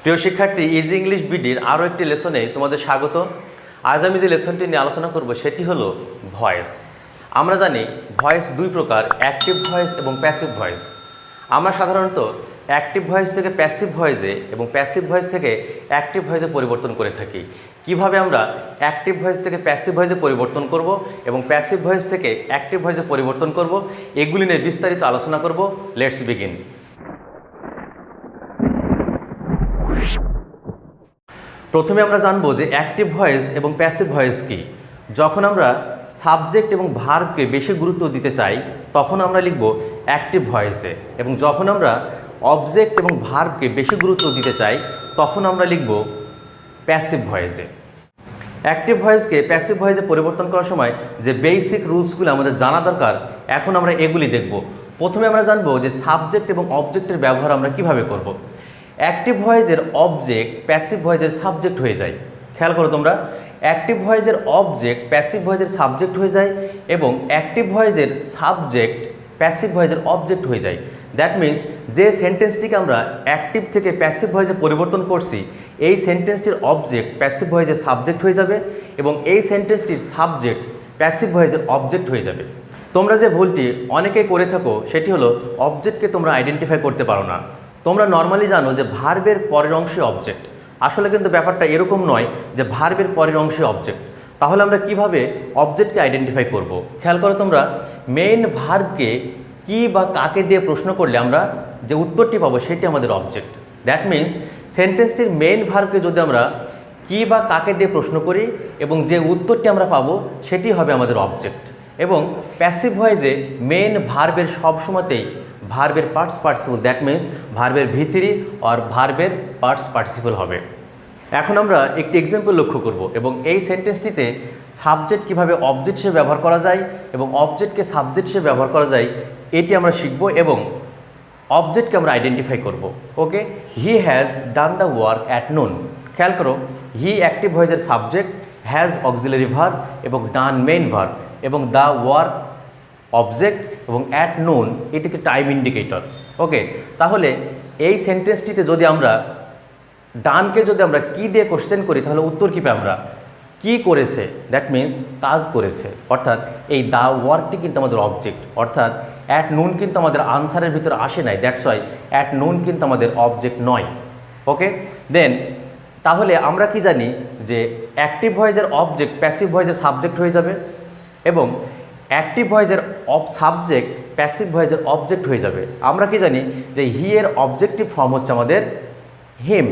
প্রিয় শিক্ষার্থী, easy English বিডির আরও একটি লেসনে তোমাদের স্বাগত। আজ আমি যে লেসনটি নিয়ে আলোচনা করব সেটি হলো ভয়েস। আমরা জানি ভয়েস দুই প্রকার, অ্যাক্টিভ ভয়েস এবং প্যাসিভ ভয়েস। আমরা সাধারণত অ্যাক্টিভ ভয়েস থেকে প্যাসিভ ভয়েসে এবং প্যাসিভ ভয়েস থেকে অ্যাক্টিভ ভয়েসে পরিবর্তন করে থাকি। কিভাবে আমরা অ্যাক্টিভ ভয়েস থেকে প্যাসিভ ভয়েসে পরিবর্তন করব এবং প্যাসিভ ভয়েস থেকে অ্যাক্টিভ ভয়েসে পরিবর্তন করব, এগুলি নিয়ে বিস্তারিত আলোচনা করব। Let's begin. প্রথমে আমরা জানবো যে অ্যাক্টিভ ভয়েস এবং প্যাসিভ ভয়েস কি। যখন আমরা সাবজেক্ট এবং ভার্বকে বেশি গুরুত্ব দিতে চাই তখন আমরা লিখব অ্যাক্টিভ ভয়েসে, এবং যখন আমরা অবজেক্ট এবং ভার্বকে বেশি গুরুত্ব দিতে চাই তখন আমরা লিখব প্যাসিভ ভয়েসে। অ্যাক্টিভ ভয়েসকে প্যাসিভ ভয়েসে পরিবর্তন করার সময় যে বেসিক রুলসগুলো আমাদের জানা দরকার, এখন আমরা এগুলি দেখব। প্রথমে আমরা জানবো যে সাবজেক্ট এবং অবজেক্টের ব্যবহার আমরা কিভাবে করব। অ্যাক্টিভ ভয়েসের অবজেক্ট প্যাসিভ ভয়েসের সাবজেক্ট হয়ে যায়। খেয়াল করো তোমরা, অ্যাক্টিভ ভয়েসের অবজেক্ট প্যাসিভ ভয়েসের সাবজেক্ট হয়ে যায় এবং অ্যাক্টিভ ভয়েসের সাবজেক্ট প্যাসিভ ভয়েসের অবজেক্ট হয়ে যায়। দ্যাট মিন্স যে সেন্টেন্সটিকে আমরা অ্যাক্টিভ থেকে প্যাসিভ ভয়েসে পরিবর্তন করছি, এই সেন্টেন্সটির অবজেক্ট প্যাসিভ ভয়েসের সাবজেক্ট হয়ে যাবে এবং এই সেন্টেন্সটির সাবজেক্ট প্যাসিভ ভয়েসের অবজেক্ট হয়ে যাবে। তোমরা যে ভুলটি অনেকেই করে থাকো সেটি হলো অবজেক্টকে তোমরা আইডেন্টিফাই করতে পারো না। তোমরা নর্মালি জানো যে ভার্বের পরের অংশে অবজেক্ট, আসলে কিন্তু ব্যাপারটা এরকম নয় যে ভার্বের পরের অংশে অবজেক্ট। তাহলে আমরা কিভাবে অবজেক্টকে আইডেন্টিফাই করব? খেয়াল করো তোমরা, মেইন ভার্বকে কি বা কাকে দিয়ে প্রশ্ন করলে আমরা যে উত্তরটি পাবো সেটি আমাদের অবজেক্ট। দ্যাট মিন্স সেন্টেন্সটির মেইন ভার্বকে যদি আমরা কি বা কাকে দিয়ে প্রশ্ন করি এবং যে উত্তরটি আমরা পাবো সেটি হবে আমাদের অবজেক্ট। এবং প্যাসিভ ভয়েসে মেইন ভার্বের সবসময়তেই ভার্বের পার্টস পার্টিসিপল, দ্যাট মিন্স ভার্বের ভিতরি আর ভার্বের পার্টস পার্টিসিপল হবে। এখন আমরা একটি এক্সাম্পল লক্ষ্য করব এবং এই সেন্টেন্সটিতে সাবজেক্ট কিভাবে অবজেক্ট হিসেবে ব্যবহার করা যায় এবং অবজেক্টকে সাবজেক্ট হিসেবে ব্যবহার করা যায় এটি আমরা শিখব এবং অবজেক্টকে আমরা আইডেন্টিফাই করব। Okay, he has done the work at noon. খেয়াল করো, হি অ্যাক্টিভ ভয়েসের সাবজেক্ট, হ্যাজ অক্সিলারি ভার্ব এবং ডান মেইন ভার্ব এবং দ্য ওয়ার্ক অবজেক্ট এবং অ্যাট নুন এটি একটি টাইম ইন্ডিকেটর। ওকে, তাহলে এই সেন্টেন্সটিতে যদি আমরা ডানকে যদি আমরা কি দিয়ে কোশ্চেন করি তাহলে উত্তর কী পাই আমরা? কি করেছে, দ্যাট মিন্স কাজ করেছে। অর্থাৎ এই দ্য ওয়ার্কটি কিন্তু আমাদের অবজেক্ট, অর্থাৎ অ্যাট নুন কিন্তু আমাদের আনসারের ভিতরে আসে নাই, দ্যাটস ওয়াই অ্যাট নুন কিন্তু আমাদের অবজেক্ট নয়। ওকে, দেন তাহলে আমরা কি জানি যে অ্যাক্টিভ ভয়েসের অবজেক্ট প্যাসিভ ভয়েসের সাবজেক্ট হয়ে যাবে এবং অ্যাক্টিভ ভয়েসের সাবজেক্ট প্যাসিভ ভয়েসের অবজেক্ট হয়ে যাবে। আমরা কি জানি যে হি এর অবজেক্টিভ ফর্ম হচ্ছে আমাদের হিম,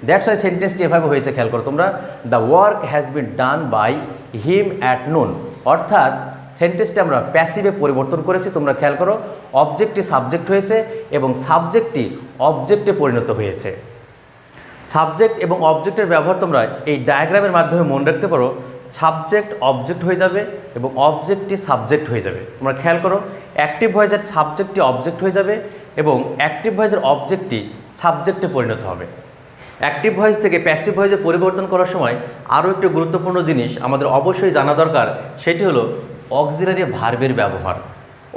দ্যাটস ওয়াই সেন্টেন্সটি এভাবে হয়েছে। খেয়াল করো তোমরা, the work has been done by him at noon, অর্থাৎ সেন্টেন্সটি আমরা প্যাসিভে পরিবর্তন করেছি। তোমরা খেয়াল করো, অবজেক্টটি সাবজেক্ট হয়েছে এবং সাবজেক্টটি অবজেক্টে পরিণত হয়েছে। সাবজেক্ট এবং অবজেক্টের ব্যবহার তোমরা এই ডায়াগ্রামের মাধ্যমে মনে রাখতে পারো। সাবজেক্ট অবজেক্ট হয়ে যাবে এবং অবজেক্টটি সাবজেক্ট হয়ে যাবে। তোমরা খেয়াল করো, অ্যাক্টিভ ভয়েসের সাবজেক্টটি অবজেক্ট হয়ে যাবে এবং অ্যাক্টিভ ভয়েসের অবজেক্টটি সাবজেক্টে পরিণত হবে। অ্যাক্টিভ ভয়েস থেকে প্যাসিভ ভয়েসে পরিবর্তন করার সময় আরও একটি গুরুত্বপূর্ণ জিনিস আমাদের অবশ্যই জানা দরকার, সেটি হলো অক্সিলারি ভার্বের ব্যবহার।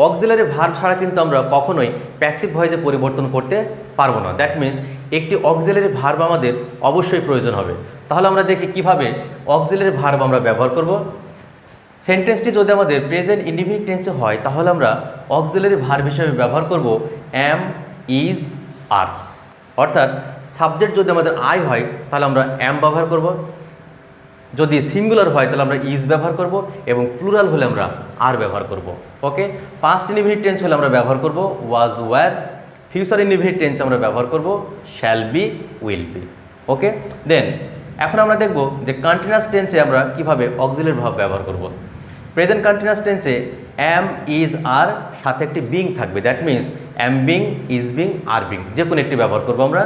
অক্সিলারি ভার্ব ছাড়া কিন্তু আমরা কখনোই প্যাসিভ ভয়েসে পরিবর্তন করতে পারবো না। দ্যাট মিন্স একটি অক্সিলারি ভার্ব আমাদের অবশ্যই প্রয়োজন হবে। তাহলে আমরা দেখি কিভাবে অক্সিলারি ভার্ব আমরা ব্যবহার করব। সেন্টেন্সটি যদি আমাদের প্রেজেন্ট ইনডিফিনিট টেন্সে হয় তাহলে আমরা অক্সিলারি ভার্ব হিসেবে ব্যবহার করব অ্যাম, ইজ, আর। অর্থাৎ সাবজেক্ট যদি আমাদের আই হয় তাহলে আমরা অ্যাম ব্যবহার করব, যদি সিঙ্গুলার হয় তাহলে আমরা ইজ ব্যবহার করব এবং প্লুরাল হলে আমরা আর ব্যবহার করব। ওকে, পাস্ট ইনডিফিনিট টেন্স হলে আমরা ব্যবহার করব ওয়াজ, ওয়্যার। ফিউচার ইনডিফিনিট টেন্স আমরা ব্যবহার করব শ্যাল বি, উইল বি। ওকে, দেন এখন আমরা দেখব যে কন্টিনিউয়াস টেন্সে আমরা কিভাবে অক্সিলারি ভার্ব ব্যবহার করব। প্রেজেন্ট কন্টিনিউয়াস টেন্সে অ্যাম, ইজ, আর সাথে একটি বিং থাকবে, that means am being, is being, are being, যে কোনো একটি ব্যবহার করব আমরা।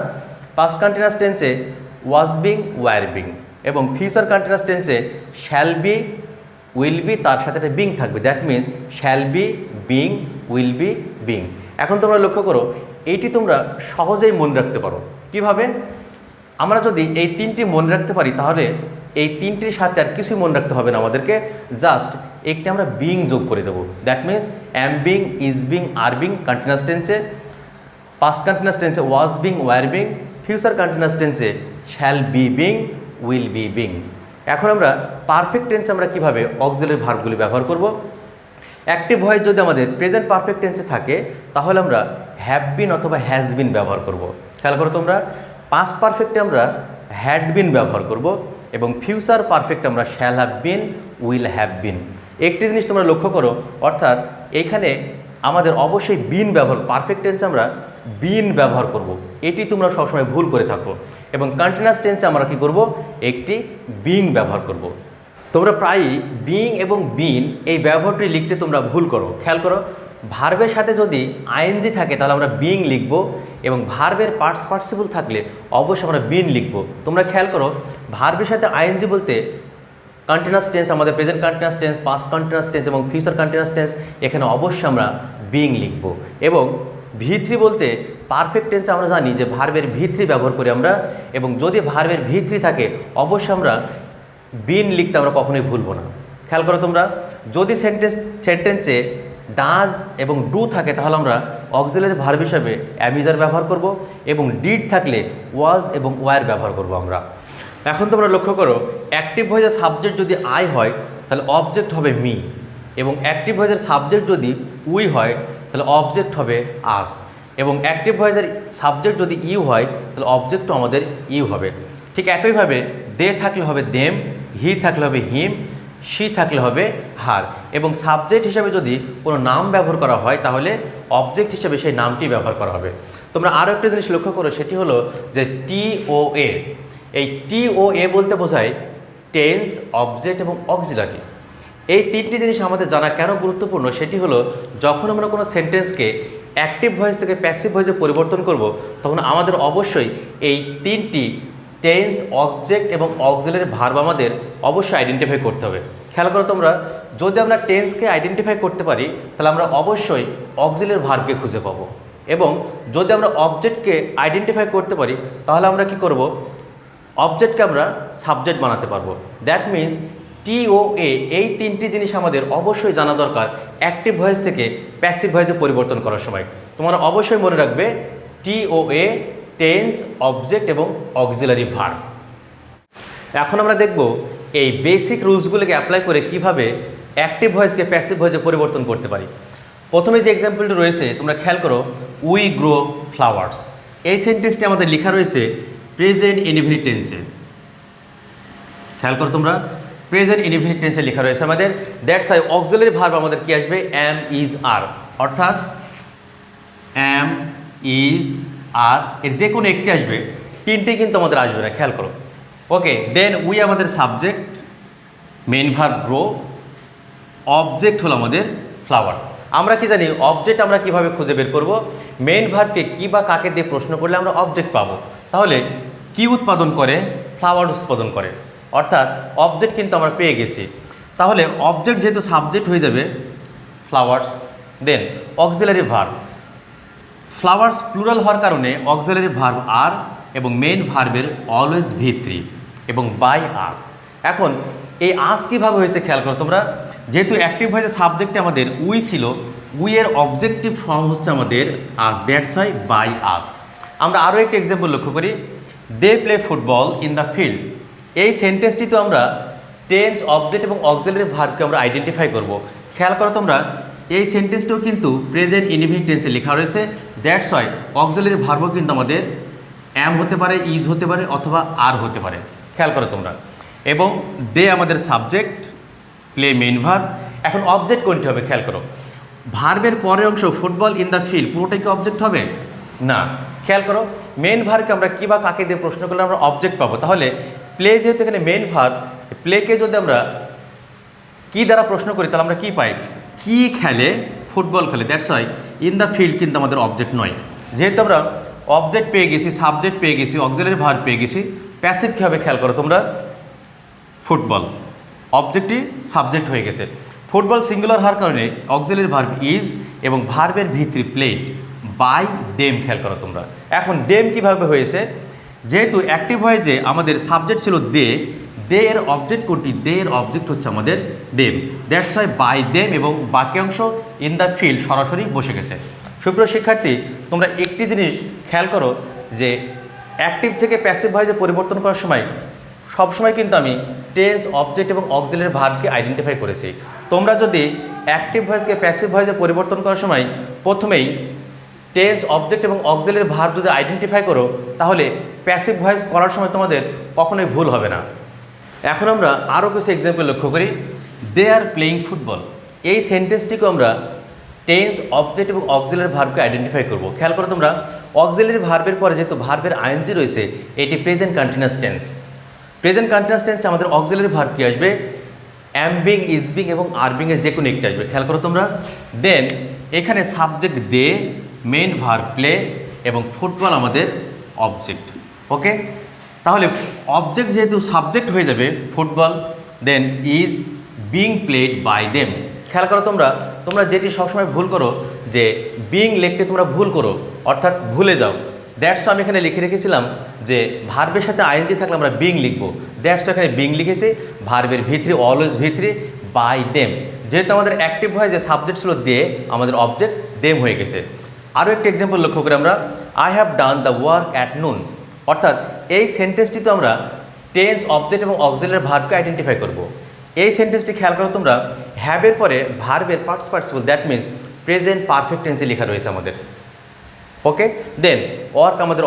পাস্ট কন্টিনিউয়াস টেন্সে ওয়াজ বিং, ওয়্যার বিং এবং ফিউচার কন্টিনিউয়াস টেন্সে শ্যাল বি, উইল বি, তার সাথে একটা বিং থাকবে, that means shall be, being, will be, being. এখন তোমরা লক্ষ্য করো, এইটি তোমরা সহজেই মনে রাখতে পারো। কিভাবে? আমরা যদি এই তিনটি মনে রাখতে পারি তাহলে এই তিনটির সাথে আর কিছুই মনে রাখতে হবে না আমাদেরকে, জাস্ট একটি আমরা বিং যোগ করে দেবো। That means am being, is being, are being continuous টেন্সে, পাস্ট কন্টিনিউয়াস টেন্সে was being, were being, future continuous টেন্সে shall be being, will be being. এখন আমরা পারফেক্ট টেন্সে আমরা কীভাবে অক্সিলারি ভার্বগুলি ব্যবহার করব। অ্যাক্টিভ ভয়েস যদি আমাদের প্রেজেন্ট পারফেক্ট টেন্সে থাকে তাহলে আমরা হ্যাভ বিন অথবা হ্যাজ বিন ব্যবহার করব। খেয়াল করো তোমরা, পাস্ট পারফেক্টে আমরা হ্যাড বিন ব্যবহার করব এবং ফিউচার পারফেক্ট আমরা shall have been, will have been. একটি জিনিস তোমরা লক্ষ্য করো, অর্থাৎ এইখানে আমাদের অবশ্যই বিন ব্যবহার, পারফেক্ট টেন্সে আমরা বিন ব্যবহার করব, এটি তোমরা সবসময় ভুল করে থাকো। এবং কন্টিনিউয়াস টেন্সে আমরা কী করব, একটি বিং ব্যবহার করব। তোমরা প্রায়ই বিং এবং বিন এই ব্যবহারটি লিখতে তোমরা ভুল করো। খেয়াল করো, ভার্বের সাথে যদি আইএনজি থাকে তাহলে আমরা বিং লিখব এবং ভার্বের পাস্ট পার্টিসিপল থাকলে অবশ্যই আমরা বিন লিখব। তোমরা খেয়াল করো, ভার্বের সাথে আইএনজি বলতে কন্টিনিউয়াস টেন্স, আমাদের present continuous tense, past continuous tense এবং ফিউচার কন্টিনিউয়াস টেন্স, এখানে অবশ্যই আমরা বিং লিখব। এবং ভি3 বলতে পারফেক্ট টেন্সে আমরা জানি যে ভার্বের ভি3 ব্যবহার করি আমরা, এবং যদি ভার্বের ভি3 থাকে অবশ্যই আমরা বিন লিখতে আমরা কখনোই ভুলবো না। খেয়াল করো তোমরা, যদি সেন্টেন্সে ডাজ এবং ডু থাকে তাহলে আমরা অক্সিলারি ভার্ব হিসাবে অ্যামিজার ব্যবহার করব এবং ডিড থাকলে ওয়াজ এবং ওয়ার ব্যবহার করব আমরা। এখন তোমরা লক্ষ্য করো, অ্যাক্টিভ ভয়েসের সাবজেক্ট যদি আই হয় তাহলে অবজেক্ট হবে মি, এবং অ্যাক্টিভ ভয়েসের সাবজেক্ট যদি উই হয় তাহলে অবজেক্ট হবে আস, এবং অ্যাক্টিভ ভয়েসের সাবজেক্ট যদি ইউ হয় তাহলে অবজেক্টও আমাদের ইউ হবে। ঠিক একইভাবে দে থাকলে হবে দেম, হি থাকলে হবে হিম, শি থাকলে হবে হার, এবং সাবজেক্ট হিসাবে যদি কোনো নাম ব্যবহার করা হয় তাহলে অবজেক্ট হিসাবে সেই নামটি ব্যবহার করা হবে। তোমরা আরও একটা জিনিস লক্ষ্য করো, সেটি হলো যে টিওএ। এই টিওএ বলতে বোঝায় টেন্স, অবজেক্ট এবং অক্সিলারি। এই তিনটি জিনিস আমাদের জানা কেন গুরুত্বপূর্ণ, সেটি হলো যখন আমরা কোনো সেন্টেন্সকে অ্যাক্টিভ ভয়েস থেকে প্যাসিভ ভয়েসে পরিবর্তন করব তখন আমাদের অবশ্যই এই তিনটি টেন্স, অবজেক্ট এবং অক্সিলারি ভার্ব আমাদের অবশ্যই আইডেন্টিফাই করতে হবে। খেয়াল করো তোমরা, যদি আমরা টেন্সকে আইডেন্টিফাই করতে পারি তাহলে আমরা অবশ্যই অক্সিলারি ভার্বকে খুঁজে পাবো, এবং যদি আমরা অবজেক্টকে আইডেন্টিফাই করতে পারি তাহলে আমরা কি করব, অবজেক্টকে আমরা সাবজেক্ট বানাতে পারবো। দ্যাট মিন্স টিওএ, এই তিনটি জিনিস আমাদের অবশ্যই জানা দরকার অ্যাক্টিভ ভয়েস থেকে প্যাসিভ ভয়েসে পরিবর্তন করার সময়। তোমরা অবশ্যই মনে রাখবে টিওএ, টেন্স, অবজেক্ট এবং অক্সিলারি ভার্ব। এখন আমরা দেখব এই বেসিক রুলসগুলোকে অ্যাপ্লাই করে কিভাবে অ্যাক্টিভ ভয়েসকে প্যাসিভ ভয়েসে পরিবর্তন করতে পারি। প্রথমে যে এক্সাম্পলটি রয়েছে তোমরা খেয়াল করো, উই গ্রো ফ্লাওয়ার্স। এই সেন্টেন্সটি আমাদের লেখা রয়েছে প্রেজেন্ট ইনডিফিনিট টেন্সে। খেয়াল করো তোমরা, প্রেজেন্ট ইনডিফিনিট টেন্সে লেখা রয়েছে আমাদের। দ্যাটস ওয়াই অক্সিলারি ভার্ব আমাদের কি আসবে, অ্যাম, ইজ, আর, অর্থাৎ অ্যাম, ইজ, আর এর যে কোনো একটি আসবে, তিনটি কিন্তু আমাদের আসবে না। খেয়াল করো, ওকে। দেন উই আমাদের subject, main verb grow, object হলো আমাদের ফ্লাওয়ার। আমরা কি জানি অবজেক্ট আমরা কিভাবে খুঁজে বের করব, মেইন ভার্বকে কি বা কাকে দিয়ে প্রশ্ন করলে আমরা অবজেক্ট পাবো। তাহলে কি উৎপাদন করে, ফ্লাওয়ার উৎপাদন করে, অর্থাৎ অবজেক্ট কিন্তু আমরা পেয়ে গেছি। তাহলে অবজেক্ট যেহেতু সাবজেক্ট হয়ে যাবে flowers, then auxiliary verb, flowers plural হওয়ার কারণে অক্সিলারি ভার্ব আর এবং মেইন ভার্বের অলওয়েজ ভি3 এবং বাই আস। এখন এই আস কীভাবে হয়েছে খেয়াল করো তোমরা, যেহেতু অ্যাক্টিভ ভয়েসের সাবজেক্টে আমাদের উই ছিল, উই এর অবজেক্টিভ ফর্ম হচ্ছে আমাদের us, that's why by us. আমরা আরও একটি এক্সাম্পল লক্ষ্য করি, they play football in the field. এই সেন্টেন্সটিতে আমরা টেন্স, অবজেক্ট এবং অক্সিলারি ভার্বকে আমরা আইডেন্টিফাই করব। খেয়াল করো তোমরা, এই সেন্টেন্সটিও কিন্তু প্রেজেন্ট ইনডিফিনিট টেন্সে লেখা রয়েছে। দ্যাটস ওয়াই অক্সিলারি ভার্বও কিন্তু আমাদের অ্যাম হতে পারে, ইজ হতে পারে অথবা আর হতে পারে। খেয়াল করো তোমরা, এবং দে আমাদের সাবজেক্ট, প্লে মেইন ভার্ব। এখন অবজেক্ট কোনটি হবে খেয়াল করো, ভার্বের পরের অংশ ফুটবল ইন দ্য ফিল্ড পুরোটাই কি অবজেক্ট হবে না। খেয়াল করো, মেইন ভার্বকে আমরা কী বা কাকে দিয়ে প্রশ্ন করলে আমরা অবজেক্ট পাবো। তাহলে প্লে যেহেতু এখানে মেইন ভার্ব, প্লেকে যদি আমরা কি দ্বারা প্রশ্ন করি তাহলে আমরা কি পাই, কি খেলে, ফুটবল খেলে। That's why in the field কিন্তু আমাদের অবজেক্ট নয়। যেহেতু আমরা অবজেক্ট পেয়ে গেছি, সাবজেক্ট পেয়ে গেছি, অক্সিলারি ভার্ব পেয়ে গেছি, প্যাসিভ কী হবে খেয়াল করো তোমরা, ফুটবল, অবজেক্টই সাবজেক্ট হয়ে গেছে। ফুটবল সিঙ্গুলার হওয়ার কারণে অক্সিলারি ভার্ব ইজ এবং ভার্বের ভি3 প্লেড বাই দেম। খেয়াল করো তোমরা, এখন দেম কিভাবে হয়েছে, যেহেতু অ্যাক্টিভ ভয়েসে আমাদের সাবজেক্ট ছিল দে, দে এর অবজেক্ট কোনটি, দে এর অবজেক্ট হচ্ছে আমাদের them. That's why by them এবং বাকি অংশ ইন দ্য ফিল্ড সরাসরি বসে গেছে। সুপ্রিয় শিক্ষার্থী, তোমরা একটি জিনিস খেয়াল করো যে অ্যাক্টিভ থেকে প্যাসিভ ভয়েসে পরিবর্তন করার সময় সবসময় কিন্তু আমি টেন্স, অবজেক্ট এবং অক্সিলারি ভার্বকে আইডেন্টিফাই করেছি। তোমরা যদি অ্যাক্টিভ ভয়েসকে প্যাসিভ ভয়েসে পরিবর্তন করার সময় প্রথমেই টেন্স, অবজেক্ট এবং অক্সিলারি ভার্ব যদি আইডেন্টিফাই করো, তাহলে প্যাসিভ ভয়েস করার সময় তোমাদের কখনোই ভুল হবে না। এখন আমরা আরও কিছু এক্সাম্পল লক্ষ্য করি। দে আর প্লেয়িং ফুটবল, এই সেন্টেন্সটিকে আমরা টেন্স, অবজেক্ট এবং অক্সিলারি ভার্বকে আইডেন্টিফাই করব। খেয়াল করো তোমরা, অক্সিলারি ভার্বের পরে যেহেতু ভার্বের আইএনজি রয়েছে, এটি present continuous tense. Present continuous টেন্সে আমাদের অক্সিলারি ভার্ব কি আসবে? অ্যাম বিং, ইজ বিং এবং আর বিং এর যে কোনো একটি আসবে। খেয়াল করো তোমরা। দেন এখানে subject they, main verb play এবং ফুটবল আমাদের অবজেক্ট। ওকে, তাহলে অবজেক্ট যেহেতু সাবজেক্ট হয়ে যাবে football, then is being played by them. খেয়াল করো তোমরা, তোমরা যেটি সবসময় ভুল করো যে বিং লিখতে তোমরা ভুল করো, অর্থাৎ ভুলে যাও। দ্যাটস আমি এখানে লিখে রেখেছিলাম যে ভার্বের সাথে আইএনজি থাকলে আমরা বিং লিখবো। দ্যাটস এখানে বিং লিখেছি, ভার্বের ভিতরে অলওয়েজ ভিতরে বাই দেম। যেহেতু আমাদের অ্যাক্টিভ হয় যে সাবজেক্ট ছিল দে, আমাদের অবজেক্ট দেম হয়ে গেছে। আরও একটি এক্সাম্পল লক্ষ্য করি আমরা, I have done the work at noon. অর্থাৎ এই সেন্টেন্সটিতে আমরা টেন্স, অবজেক্ট এবং অক্সিলারি ভার্বকে আইডেন্টিফাই করব। এই সেন্টেন্সটি খেয়াল করো তোমরা, হ্যাভের পরে ভার্বের past participle, that means present perfect টেন্সে লেখা রয়েছে আমাদের। ওকে, দেন ওয়ার্ক আমাদের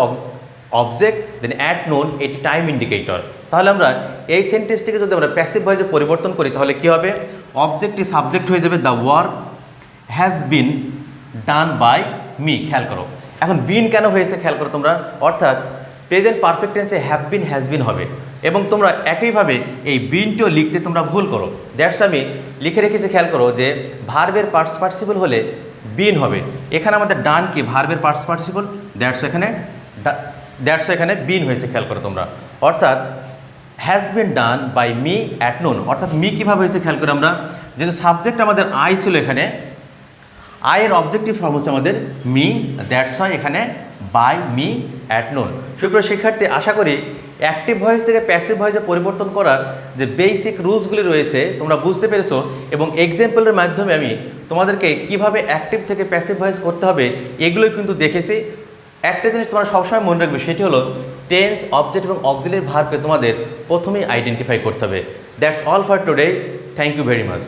অবজেক্ট, দেন অ্যাট নুন এটি টাইম ইন্ডিকেটর। তাহলে আমরা এই সেন্টেন্সটিকে যদি আমরা প্যাসিভ ভয়েসে পরিবর্তন করি, তাহলে কী হবে? অবজেক্টটি সাবজেক্ট হয়ে যাবে, the work has been done by me. খেয়াল করো, এখন বিন কেন হয়েছে খেয়াল করো তোমরা, অর্থাৎ প্রেজেন্ট পারফেক্ট টেন্সে হ্যাভ বিন, হ্যাজ বিন হবে এবং তোমরা একইভাবে এই বিনটিও লিখতে তোমরা ভুল করো। দ্যাটস আমি লিখে রেখেছি, খেয়াল করো যে ভার্বের পাস্ট পার্টিসিপল হলে বিন হবে। এখানে আমাদের ডান কি ভার্বের পাস্ট পার্টিসিপল, দ্যাটস এখানে বিন হয়েছে। খেয়াল করো তোমরা, অর্থাৎ has been done by me at noon. অর্থাৎ মি কীভাবে হয়েছে খেয়াল করে আমরা, যেহেতু সাবজেক্ট আমাদের আই ছিল, এখানে আয়ের অবজেক্টিভ ফর্ম হচ্ছে আমাদের মি, দ্যাটস হয় এখানে বাই মি অ্যাট নুন। সুপ্রিয় শিক্ষার্থী, আশা করি অ্যাক্টিভ ভয়েস থেকে প্যাসিভ ভয়েসে পরিবর্তন করার যে বেসিক রুলসগুলি রয়েছে তোমরা বুঝতে পেরেছো এবং এক্সাম্পলের মাধ্যমে আমি তোমাদেরকে কিভাবে অ্যাক্টিভ থেকে প্যাসিভ ভয়েস করতে হবে এগুলোই কিন্তু দেখেছি। একটা জিনিস তোমরা সবসময় মনে রাখবে, সেটি হলো টেন্স, অবজেক্ট এবং অক্সিলারি ভার্বকে তোমাদের প্রথমেই আইডেন্টিফাই করতে হবে। That's all for today, thank you very much.